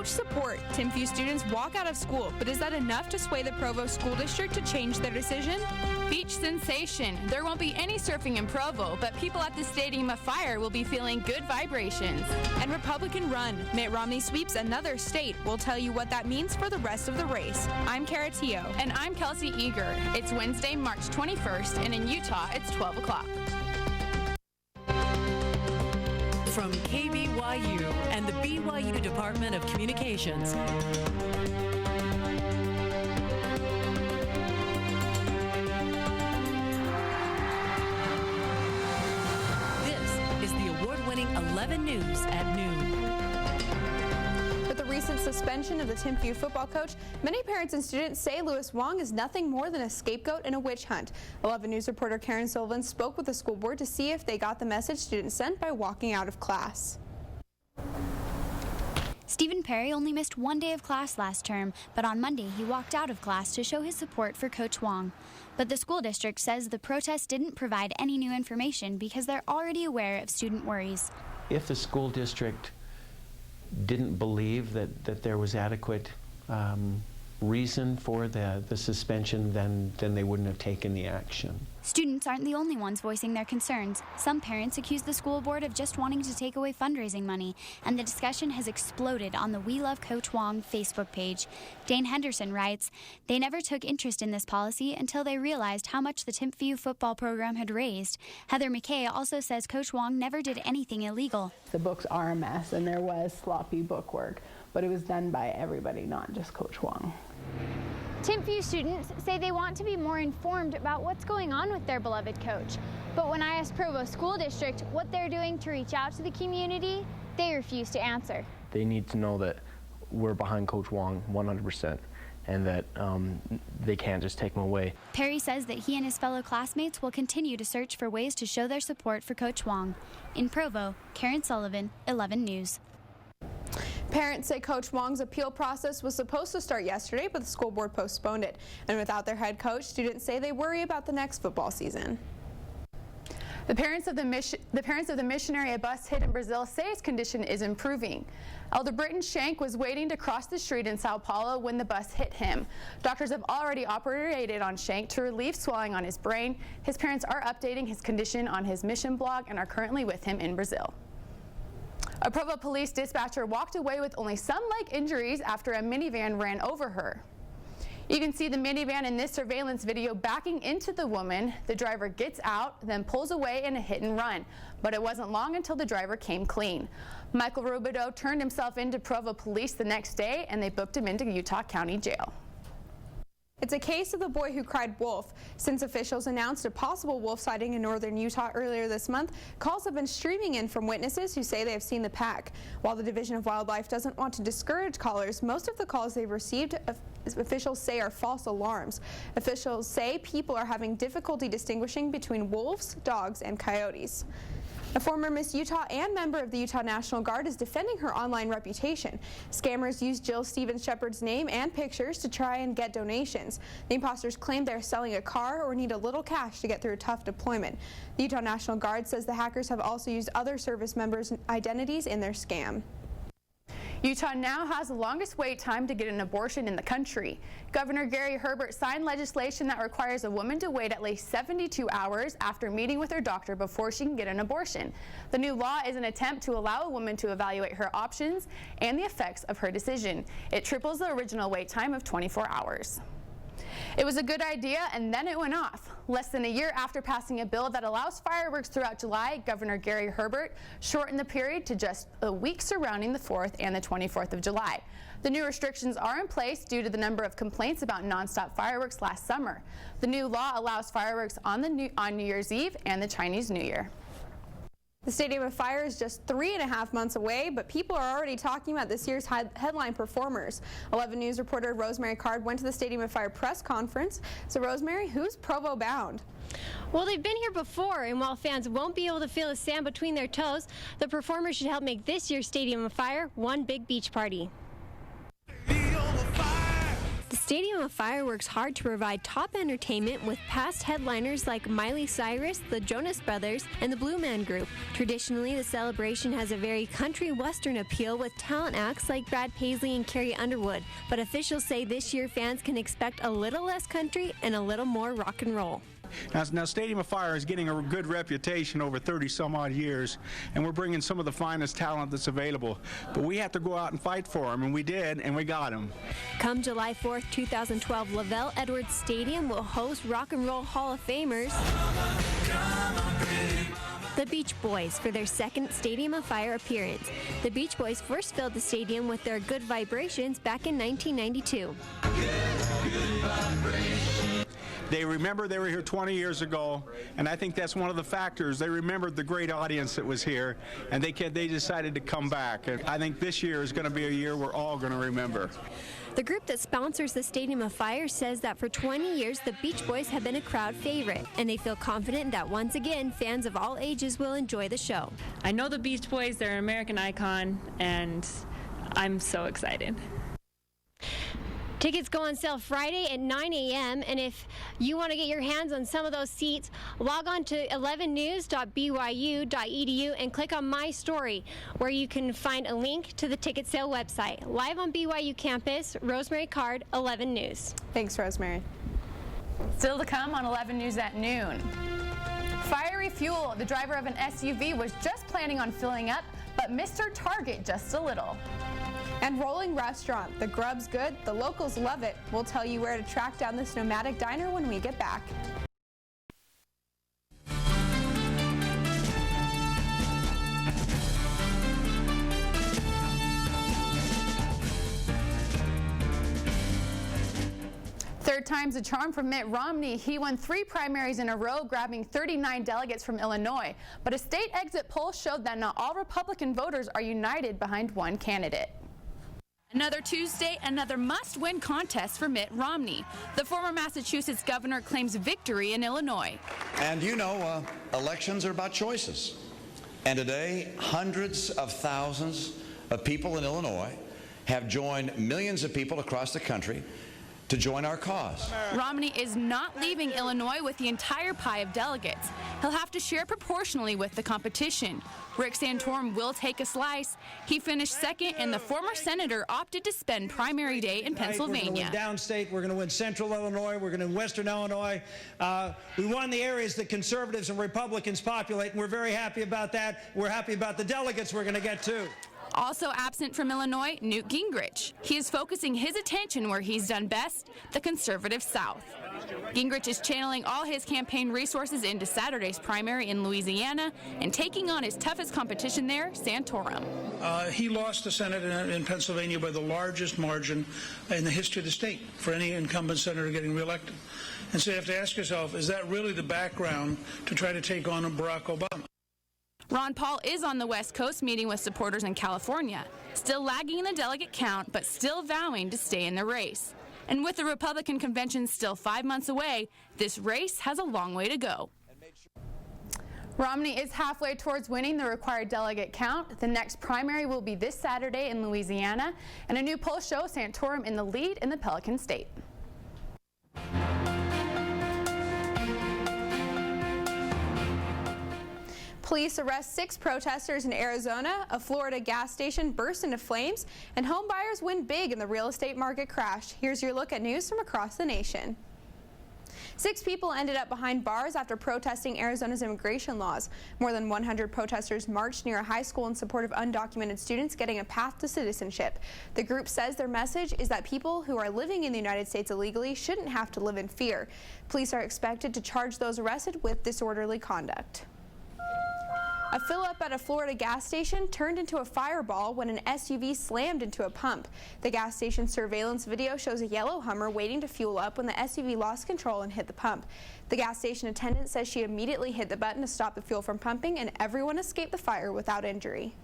Coach support. Timpview students walk out of school, but is that enough to sway the Provo School District to change their decision? Beach sensation. There won't be any surfing in Provo, but people at the Stadium of Fire will be feeling good vibrations. And Republican run. Mitt Romney sweeps another state. We'll tell you what that means for the rest of the race. I'm Kara Teo. And I'm Kelsey Eager. It's Wednesday, March 21st, and in Utah, it's 12 o'clock. From KBYU and the BYU Department of Communications. This is the award-winning 11 News at noon. With the recent suspension of the Timpview football coach, many parents and students say Louis Wong is nothing more than a scapegoat in a witch hunt. 11 News reporter Karen Sullivan spoke with the school board to see if they got the message students sent by walking out of class. Stephen Perry only missed one day of class last term, but on Monday he walked out of class to show his support for Coach Wong. But the school district says the protest didn't provide any new information because they're already aware of student worries. If the school district didn't believe that there was adequate reason for the suspension, then they wouldn't have taken the action. Students aren't the only ones voicing their concerns. Some parents accuse the school board of just wanting to take away fundraising money, and the discussion has exploded on the We Love Coach Wong Facebook page. Dane Henderson writes, "They never took interest in this policy until they realized how much the Timpview football program had raised." Heather McKay also says Coach Wong never did anything illegal. The books are a mess, and there was sloppy bookwork, but it was done by everybody, not just Coach Wong. Timpview students say they want to be more informed about what's going on with their beloved coach. But when I asked Provo School District what they're doing to reach out to the community, they refuse to answer. They need to know that we're behind Coach Wong 100%, and that they can't just take him away. Perry says that he and his fellow classmates will continue to search for ways to show their support for Coach Wong. In Provo, Karen Sullivan, 11 News. Parents say Coach Wong's appeal process was supposed to start yesterday, but the school board postponed it. And without their head coach, students say they worry about the next football season. The parents of the missionary a bus hit in Brazil say his condition is improving. Elder Britton Shank was waiting to cross the street in Sao Paulo when the bus hit him. Doctors have already operated on Shank to relieve swelling on his brain. His parents are updating his condition on his mission blog and are currently with him in Brazil. A Provo police dispatcher walked away with only some leg injuries after a minivan ran over her. You can see the minivan in this surveillance video backing into the woman. The driver gets out, then pulls away in a hit and run. But it wasn't long until the driver came clean. Michael Rubidoux turned himself into Provo police the next day, and they booked him into Utah County Jail. It's a case of the boy who cried wolf. Since officials announced a possible wolf sighting in northern Utah earlier this month, calls have been streaming in from witnesses who say they have seen the pack. While the Division of Wildlife doesn't want to discourage callers, most of the calls they've received, officials say, are false alarms. Officials say people are having difficulty distinguishing between wolves, dogs, and coyotes. A former Miss Utah and member of the Utah National Guard is defending her online reputation. Scammers used Jill Stevens Shepard's name and pictures to try and get donations. The imposters claim they're selling a car or need a little cash to get through a tough deployment. The Utah National Guard says the hackers have also used other service members' identities in their scam. Utah now has the longest wait time to get an abortion in the country. Governor Gary Herbert signed legislation that requires a woman to wait at least 72 hours after meeting with her doctor before she can get an abortion. The new law is an attempt to allow a woman to evaluate her options and the effects of her decision. It triples the original wait time of 24 hours. It was a good idea, and then it went off. Less than a year after passing a bill that allows fireworks throughout July, Governor Gary Herbert shortened the period to just a week surrounding the 4th and the 24th of July. The new restrictions are in place due to the number of complaints about nonstop fireworks last summer. The new law allows fireworks on New Year's Eve and the Chinese New Year. The Stadium of Fire is just 3.5 months away, but people are already talking about this year's headline performers. 11 News reporter Rosemary Card went to the Stadium of Fire press conference. So Rosemary, who's Provo bound? Well, they've been here before, and while fans won't be able to feel the sand between their toes, the performers should help make this year's Stadium of Fire one big beach party. The Stadium of Fire works hard to provide top entertainment with past headliners like Miley Cyrus, the Jonas Brothers, and the Blue Man Group. Traditionally, the celebration has a very country western appeal with talent acts like Brad Paisley and Carrie Underwood. But officials say this year fans can expect a little less country and a little more rock and roll. Now, Stadium of Fire is getting a good reputation over 30-some-odd years, and we're bringing some of the finest talent that's available. But we have to go out and fight for them, and we did, and we got them. Come July 4th, 2012, Lavelle Edwards Stadium will host Rock and Roll Hall of Famers, the Beach Boys, for their second Stadium of Fire appearance. The Beach Boys first filled the stadium with their Good Vibrations back in 1992. They remember they were here 20 years ago, and I think that's one of the factors. They remembered the great audience that was here, and they decided to come back. And I think this year is going to be a year we're all going to remember. The group that sponsors the Stadium of Fire says that for 20 years, the Beach Boys have been a crowd favorite, and they feel confident that once again, fans of all ages will enjoy the show. I know the Beach Boys, they're an American icon, and I'm so excited. Tickets go on sale Friday at 9 a.m. And if you want to get your hands on some of those seats, log on to 11news.byu.edu and click on My Story, where you can find a link to the ticket sale website. Live on BYU campus, Rosemary Card, 11 News. Thanks, Rosemary. Still to come on 11 News at noon. Fiery fuel. The driver of an SUV was just planning on filling up, but missed her target just a little. And Rolling Restaurant. The grub's good, the locals love it. We'll tell you where to track down this nomadic diner when we get back. Third time's a charm for Mitt Romney. He won 3 primaries in a row, grabbing 39 delegates from Illinois. But a state exit poll showed that not all Republican voters are united behind one candidate. Another Tuesday, another must-win contest for Mitt Romney. The former Massachusetts governor claims victory in Illinois. And you know, elections are about choices. And today, hundreds of thousands of people in Illinois have joined millions of people across the country to join our cause. Romney is not leaving Illinois with the entire pie of delegates. He'll have to share proportionally with the competition. Rick Santorum will take a slice. He finished second, and the former senator opted to spend primary day in Pennsylvania. We're going to win downstate, we're going to win central Illinois, we're going to win western Illinois. We won the areas that conservatives and Republicans populate, and we're very happy about that. We're happy about the delegates we're going to get too. Also absent from Illinois, Newt Gingrich. He is focusing his attention where he's done best, the conservative South. Gingrich is channeling all his campaign resources into Saturday's primary in Louisiana and taking on his toughest competition there, Santorum. He lost the Senate in Pennsylvania by the largest margin in the history of the state for any incumbent senator getting reelected. And so you have to ask yourself, is that really the background to try to take on Barack Obama? Ron Paul is on the West Coast meeting with supporters in California, still lagging in the delegate count, but still vowing to stay in the race. And with the Republican convention still 5 months away, this race has a long way to go. Romney is halfway towards winning the required delegate count. The next primary will be this Saturday in Louisiana, and a new poll shows Santorum in the lead in the Pelican State. Police arrest 6 protesters in Arizona. A Florida gas station burst into flames, and home buyers win big in the real estate market crash. Here's your look at news from across the nation. 6 people ended up behind bars after protesting Arizona's immigration laws. More than 100 protesters marched near a high school in support of undocumented students getting a path to citizenship. The group says their message is that people who are living in the United States illegally shouldn't have to live in fear. Police are expected to charge those arrested with disorderly conduct. A fill-up at a Florida gas station turned into a fireball when an SUV slammed into a pump. The gas station surveillance video shows a yellow Hummer waiting to fuel up when the SUV lost control and hit the pump. The gas station attendant says she immediately hit the button to stop the fuel from pumping, and everyone escaped the fire without injury.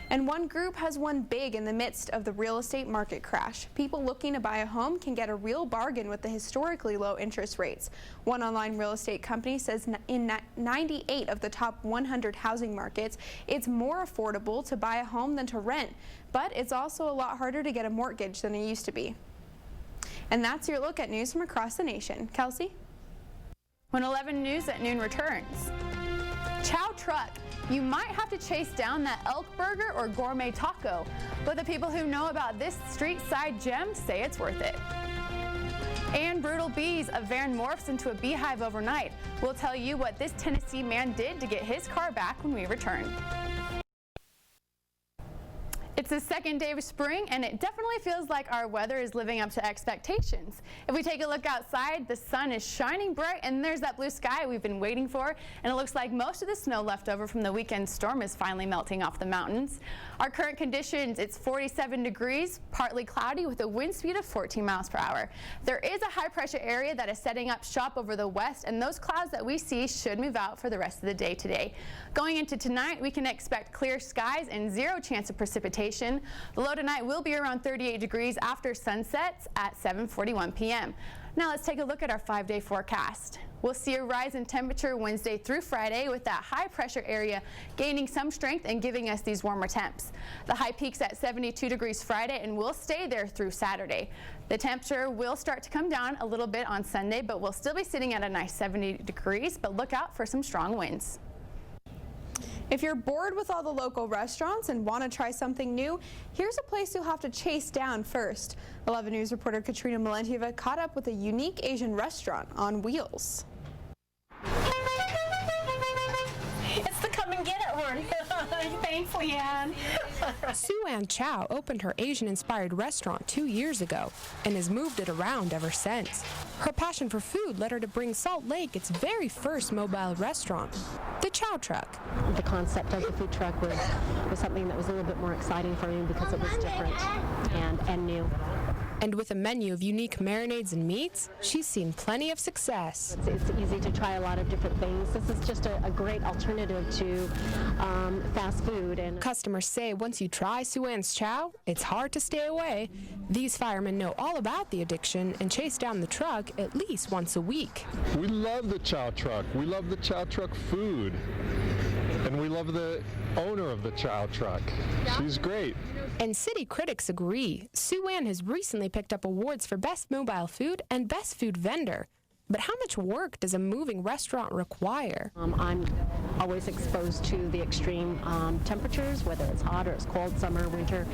And one group has won big in the midst of the real estate market crash. People looking to buy a home can get a real bargain with the historically low interest rates. One online real estate company says in 98 of the top 100 housing markets, it's more affordable to buy a home than to rent. But it's also a lot harder to get a mortgage than it used to be. And that's your look at news from across the nation. Kelsey? When 11 News at noon returns. Chow Truck. You might have to chase down that elk burger or gourmet taco, but the people who know about this street side gem say it's worth it. And brutal bees, a van morphs into a beehive overnight. We'll tell you what this Tennessee man did to get his car back when we return. It's the second day of spring, and it definitely feels like our weather is living up to expectations. If we take a look outside, the sun is shining bright, and there's that blue sky we've been waiting for, and it looks like most of the snow left over from the weekend storm is finally melting off the mountains. Our current conditions, it's 47 degrees, partly cloudy with a wind speed of 14 miles per hour. There is a high pressure area that is setting up shop over the west, and those clouds that we see should move out for the rest of the day today. Going into tonight, we can expect clear skies and zero chance of precipitation. The low tonight will be around 38 degrees after sunsets at 7:41 p.m. Now let's take a look at our 5-day forecast. We'll see a rise in temperature Wednesday through Friday with that high pressure area gaining some strength and giving us these warmer temps. The high peaks at 72 degrees Friday and will stay there through Saturday. The temperature will start to come down a little bit on Sunday, but we'll still be sitting at a nice 70 degrees, but look out for some strong winds. If you're bored with all the local restaurants and want to try something new, here's a place you'll have to chase down first. 11 News reporter Katrina Malentieva caught up with a unique Asian restaurant on wheels. It's the come and get it horn. Thanks, Leanne. Sue-Ann Chow opened her Asian-inspired restaurant 2 years ago and has moved it around ever since. Her passion for food led her to bring Salt Lake its very first mobile restaurant, the Chow Truck. The concept of the food truck was something that was a little bit more exciting for me because it was different and new. And with a menu of unique marinades and meats, she's seen plenty of success. It's easy to try a lot of different things. This is just a great alternative to fast food. And customers say once you try Sue-Ann's Chow, it's hard to stay away. These firemen know all about the addiction and chase down the truck at least once a week. We love the Chow Truck. We love the Chow Truck food. And we love the owner of the Chow Truck. She's great. And city critics agree. Sue-Ann has recently picked up awards for Best Mobile Food and Best Food Vendor. But how much work does a moving restaurant require? I'm always exposed to the extreme temperatures, whether it's hot or it's cold, summer, winter,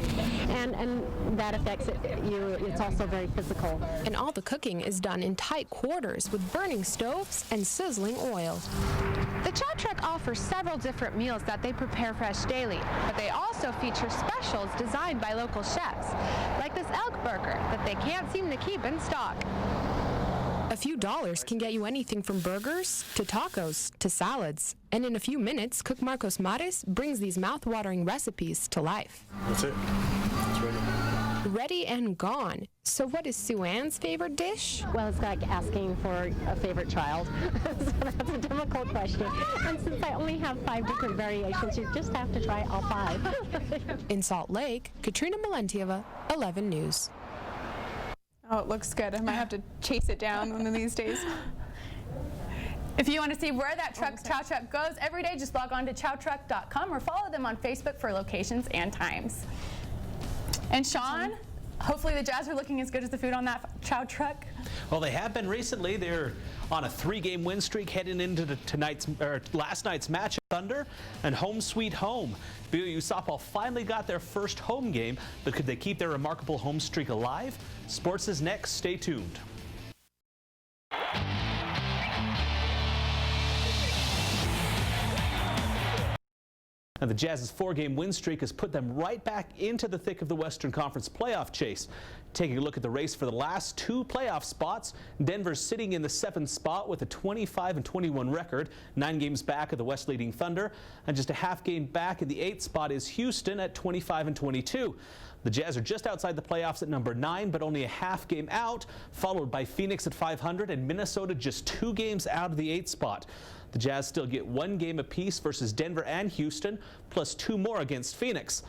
and that affects you. It's also very physical. And all the cooking is done in tight quarters with burning stoves and sizzling oil. The Chow Truck offers several different meals that they prepare fresh daily, but they also feature specials designed by local chefs, like this elk burger that they can't seem to keep in stock. A few dollars can get you anything from burgers to tacos to salads. And in a few minutes, cook Marcos Mares brings these mouth-watering recipes to life. That's it. It's ready. Ready and gone. So what is Sue-Ann's favorite dish? Well, it's like asking for a favorite child. So that's a difficult question. And since I only have 5 different variations, you just have to try all 5. In Salt Lake, Katrina Malentieva, 11 News. Oh, it looks good. I might have to chase it down one of these days. If you want to see where that Chow Truck goes every day, just log on to chowtruck.com or follow them on Facebook for locations and times. And Sean, hopefully the Jazz are looking as good as the food on that Chow Truck. Well, they have been recently. They're on a 3-game win streak heading into last night's match at Thunder and home sweet home. BYU softball finally got their first home game, but could they keep their remarkable home streak alive? Sports is next. Stay tuned. And the Jazz's 4-game win streak has put them right back into the thick of the Western Conference playoff chase. Taking a look at the race for the last 2 playoff spots, Denver's sitting in the 7th spot with a 25-21 record, 9 games back of the West leading Thunder, and just a half game back in the 8th spot is Houston at 25-22. The Jazz are just outside the playoffs at number 9, but only a half game out, followed by Phoenix at 500 and Minnesota just 2 games out of the 8th spot. The Jazz still get 1 game apiece versus Denver and Houston, plus 2 more against Phoenix.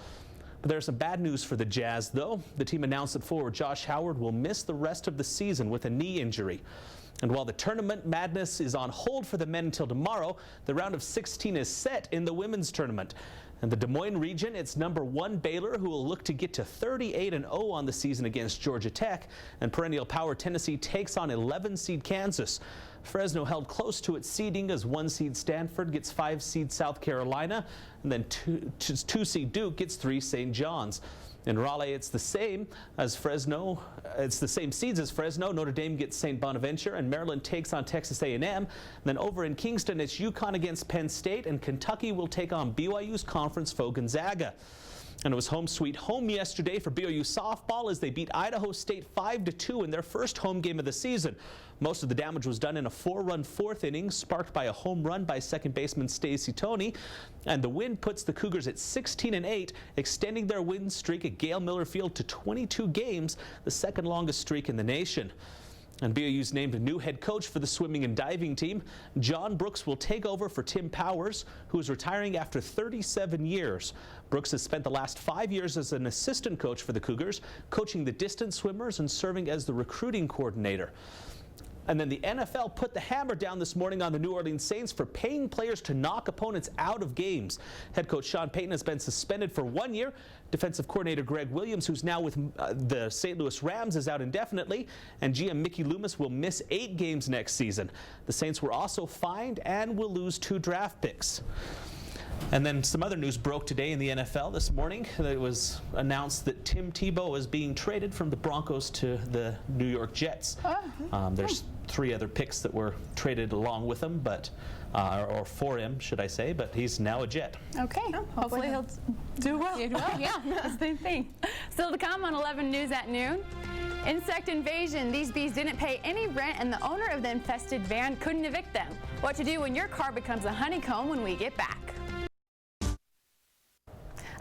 But there's some bad news for the Jazz, though. The team announced that forward Josh Howard will miss the rest of the season with a knee injury. And while the tournament madness is on hold for the men until tomorrow, the round of 16 is set in the women's tournament. In the Des Moines region, it's #1 Baylor, who will look to get to 38-0 on the season against Georgia Tech, and perennial power Tennessee takes on 11-seed Kansas. Fresno held close to its seeding as 1-seed Stanford gets 5-seed South Carolina, and then 2-seed Duke gets 3 St. John's. In Raleigh, it's the same as Fresno. It's the same seeds as Fresno. Notre Dame gets St. Bonaventure, and Maryland takes on Texas A&M. Then over in Kingston, it's UConn against Penn State, and Kentucky will take on BYU's conference foe Gonzaga. And it was home sweet home yesterday for BYU softball as they beat Idaho State 5-2 in their first home game of the season. Most of the damage was done in a 4-run fourth inning, sparked by a home run by second baseman Stacey Toney. And the win puts the Cougars at 16-8, extending their win streak at Gail Miller Field to 22 games, the second longest streak in the nation. And BYU's named a new head coach for the swimming and diving team. John Brooks will take over for Tim Powers, who is retiring after 37 years. Brooks has spent the last 5 years as an assistant coach for the Cougars, coaching the distance swimmers and serving as the recruiting coordinator. And then the NFL put the hammer down this morning on the New Orleans Saints for paying players to knock opponents out of games. Head coach Sean Payton has been suspended for 1 year. Defensive coordinator Greg Williams, who's now with the St. Louis Rams, is out indefinitely. And GM Mickey Loomis will miss 8 games next season. The Saints were also fined and will lose 2 draft picks. And then some other news broke today in the NFL this morning. It was announced that Tim Tebow is being traded from the Broncos to the New York Jets. There's 3 other picks that were traded along with him, but or for him, should I say, but he's now a Jet. Okay. Hopefully he'll do well. Yeah, same thing. Still to come on 11 News at noon. Insect invasion. These bees didn't pay any rent, and the owner of the infested van couldn't evict them. What to do when your car becomes a honeycomb when we get back.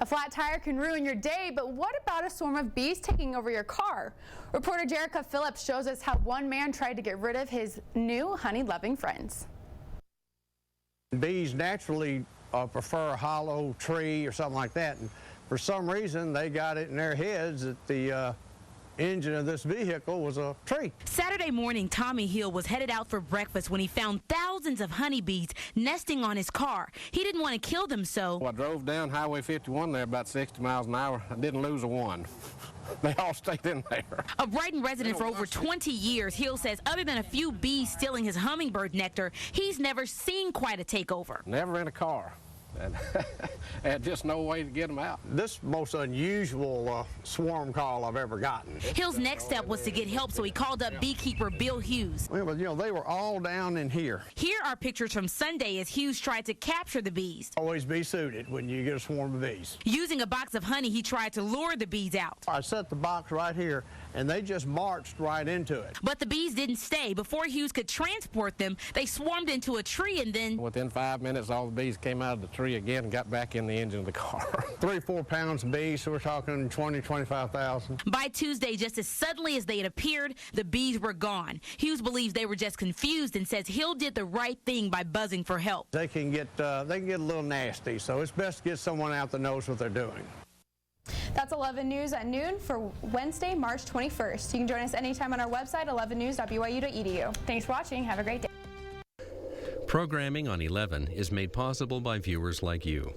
A flat tire can ruin your day, but what about a swarm of bees taking over your car? Reporter Jerica Phillips shows us how one man tried to get rid of his new honey-loving friends. Bees naturally prefer a hollow tree or something like that, and for some reason they got it in their heads that the engine of this vehicle was a tree. Saturday morning, Tommy Hill was headed out for breakfast when he found thousands of honeybees nesting on his car. He didn't want to kill them, so I drove down Highway 51 there about 60 miles an hour. I didn't lose a one. They all stayed in there. A Brighton resident for over 20 years, Hill says other than a few bees stealing his hummingbird nectar, he's never seen quite a takeover. Never in a car. And just no way to get them out. This most unusual swarm call I've ever gotten. Hill's next step was to get help, so he called up beekeeper Bill Hughes. Well, you know, they were all down in here. Here are pictures from Sunday as Hughes tried to capture the bees. Always be suited when you get a swarm of bees. Using a box of honey, he tried to lure the bees out. I set the box right here, and they just marched right into it. But the bees didn't stay. Before Hughes could transport them, they swarmed into a tree, and then within 5 minutes, all the bees came out of the tree again and got back in the engine of the car. 3 or 4 pounds of bees, so we're talking 20, 25,000. By Tuesday, just as suddenly as they had appeared, the bees were gone. Hughes believes they were just confused and says Hill did the right thing by buzzing for help. They can get a little nasty, so it's best to get someone out that knows what they're doing. That's 11 News at noon for Wednesday, March 21st. You can join us anytime on our website, 11news.byu.edu. Thanks for watching. Have a great day. Programming on 11 is made possible by viewers like you.